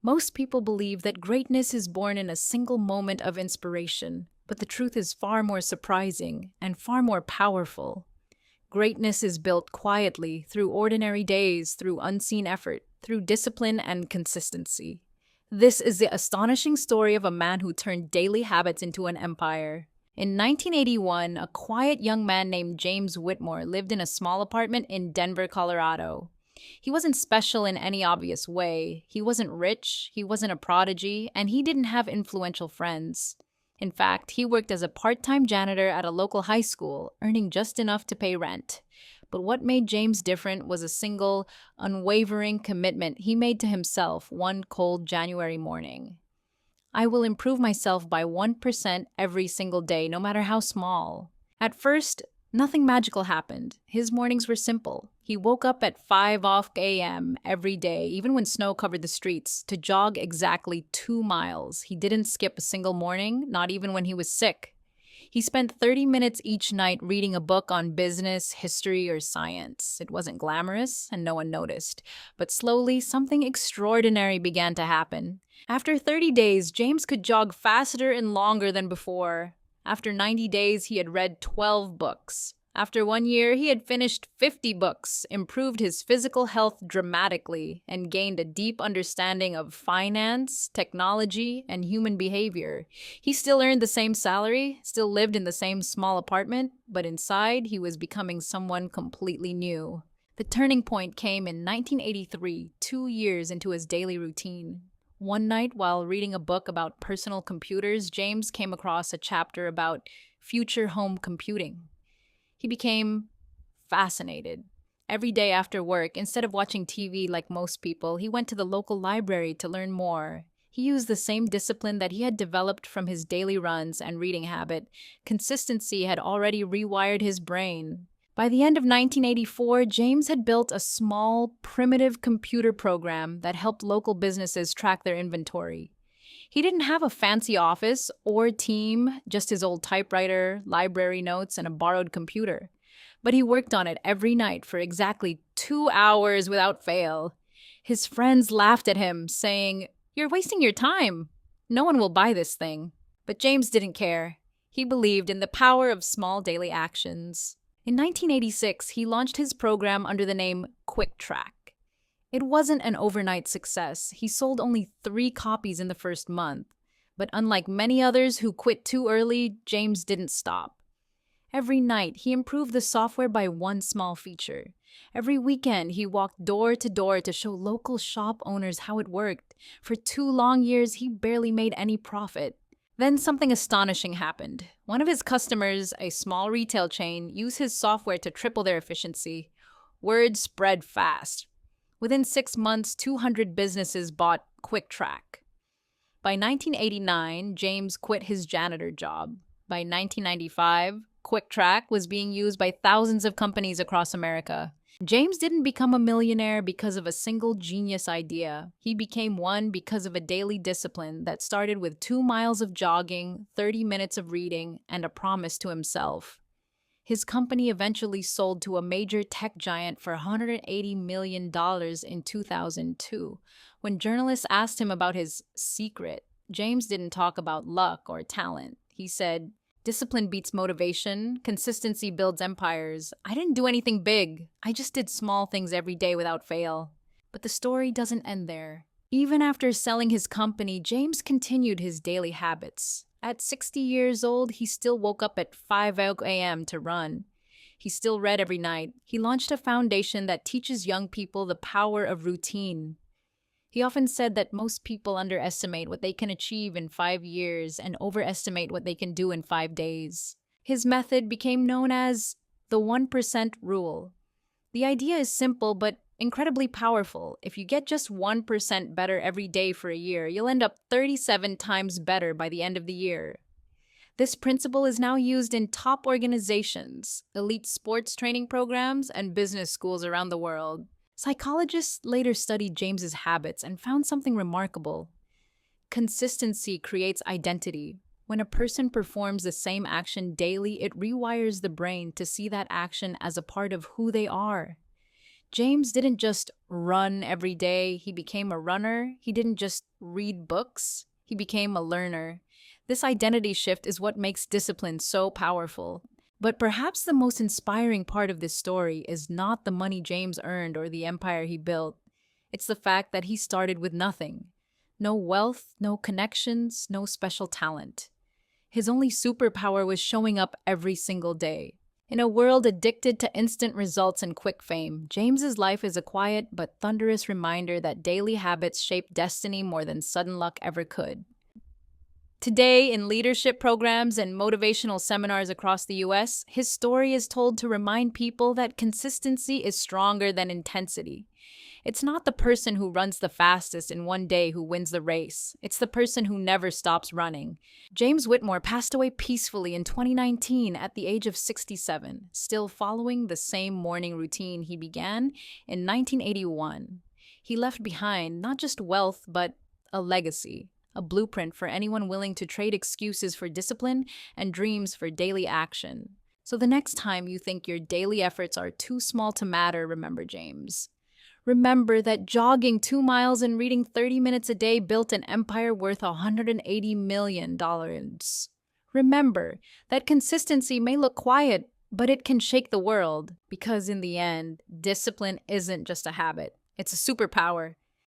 Most people believe that greatness is born in a single moment of inspiration, but the truth is far more surprising and far more powerful. Greatness is built quietly, through ordinary days, through unseen effort, through discipline and consistency. This is the astonishing story of a man who turned daily habits into an empire. In 1981, a quiet young man named James Whitmore lived in a small apartment in Denver, Colorado. He wasn't special in any obvious way. He wasn't rich, he wasn't a prodigy, and he didn't have influential friends. In fact, he worked as a part-time janitor at a local high school, earning just enough to pay rent. But what made James different was a single, unwavering commitment he made to himself one cold January morning. I will improve myself by 1% every single day, no matter how small. At first, nothing magical happened. His mornings were simple. He woke up at 5 a.m. every day, even when snow covered the streets, to jog exactly 2 miles. He didn't skip a single morning, not even when he was sick. He spent 30 minutes each night reading a book on business, history, or science. It wasn't glamorous, and no one noticed. But slowly, something extraordinary began to happen. After 30 days, James could jog faster and longer than before. After 90 days, he had read 12 books. After 1 year, he had finished 50 books, improved his physical health dramatically, and gained a deep understanding of finance, technology, and human behavior. He still earned the same salary, still lived in the same small apartment, but inside, he was becoming someone completely new. The turning point came in 1983, 2 years into his daily routine. One night, while reading a book about personal computers, James came across a chapter about future home computing. He became fascinated. Every day after work, instead of watching TV like most people, he went to the local library to learn more. He used the same discipline that he had developed from his daily runs and reading habit. Consistency had already rewired his brain. By the end of 1984, James had built a small, primitive computer program that helped local businesses track their inventory. He didn't have a fancy office or team, just his old typewriter, library notes, and a borrowed computer. But he worked on it every night for exactly 2 hours without fail. His friends laughed at him, saying, "You're wasting your time. No one will buy this thing." But James didn't care. He believed in the power of small daily actions. In 1986, he launched his program under the name Quick Track. It wasn't an overnight success. He sold only 3 copies in the first month. But unlike many others who quit too early, James didn't stop. Every night, he improved the software by one small feature. Every weekend, he walked door to door to show local shop owners how it worked. For 2 long years, he barely made any profit. Then something astonishing happened. One of his customers, a small retail chain, used his software to triple their efficiency. Word spread fast. Within 6 months, 200 businesses bought Quick Track. By 1989, James quit his janitor job. By 1995, Quick Track was being used by thousands of companies across America. James didn't become a millionaire because of a single genius idea. He became one because of a daily discipline that started with 2 miles of jogging, 30 minutes of reading, and a promise to himself. His company eventually sold to a major tech giant for $180 million in 2002. When journalists asked him about his secret, James didn't talk about luck or talent. He said, "Discipline beats motivation. Consistency builds empires. I didn't do anything big. I just did small things every day without fail." But the story doesn't end there. Even after selling his company, James continued his daily habits. At 60 years old, he still woke up at 5 a.m. to run. He still read every night. He launched a foundation that teaches young people the power of routine. He often said that most people underestimate what they can achieve in 5 years and overestimate what they can do in 5 days. His method became known as the 1% rule. The idea is simple but incredibly powerful. If you get just 1% better every day for a year, you'll end up 37 times better by the end of the year. This principle is now used in top organizations, elite sports training programs, and business schools around the world. Psychologists later studied James's habits and found something remarkable. Consistency creates identity. When a person performs the same action daily, it rewires the brain to see that action as a part of who they are. James didn't just run every day, he became a runner. He didn't just read books, he became a learner. This identity shift is what makes discipline so powerful. But perhaps the most inspiring part of this story is not the money James earned or the empire he built. It's the fact that he started with nothing. No wealth, no connections, no special talent. His only superpower was showing up every single day. In a world addicted to instant results and quick fame, James's life is a quiet but thunderous reminder that daily habits shape destiny more than sudden luck ever could. Today, in leadership programs and motivational seminars across the US, his story is told to remind people that consistency is stronger than intensity. It's not the person who runs the fastest in one day who wins the race. It's the person who never stops running. James Whitmore passed away peacefully in 2019 at the age of 67, still following the same morning routine he began in 1981. He left behind not just wealth, but a legacy, a blueprint for anyone willing to trade excuses for discipline and dreams for daily action. So the next time you think your daily efforts are too small to matter, remember James. Remember that jogging 2 miles and reading 30 minutes a day built an empire worth $180 million. Remember that consistency may look quiet, but it can shake the world, because in the end, discipline isn't just a habit, it's a superpower.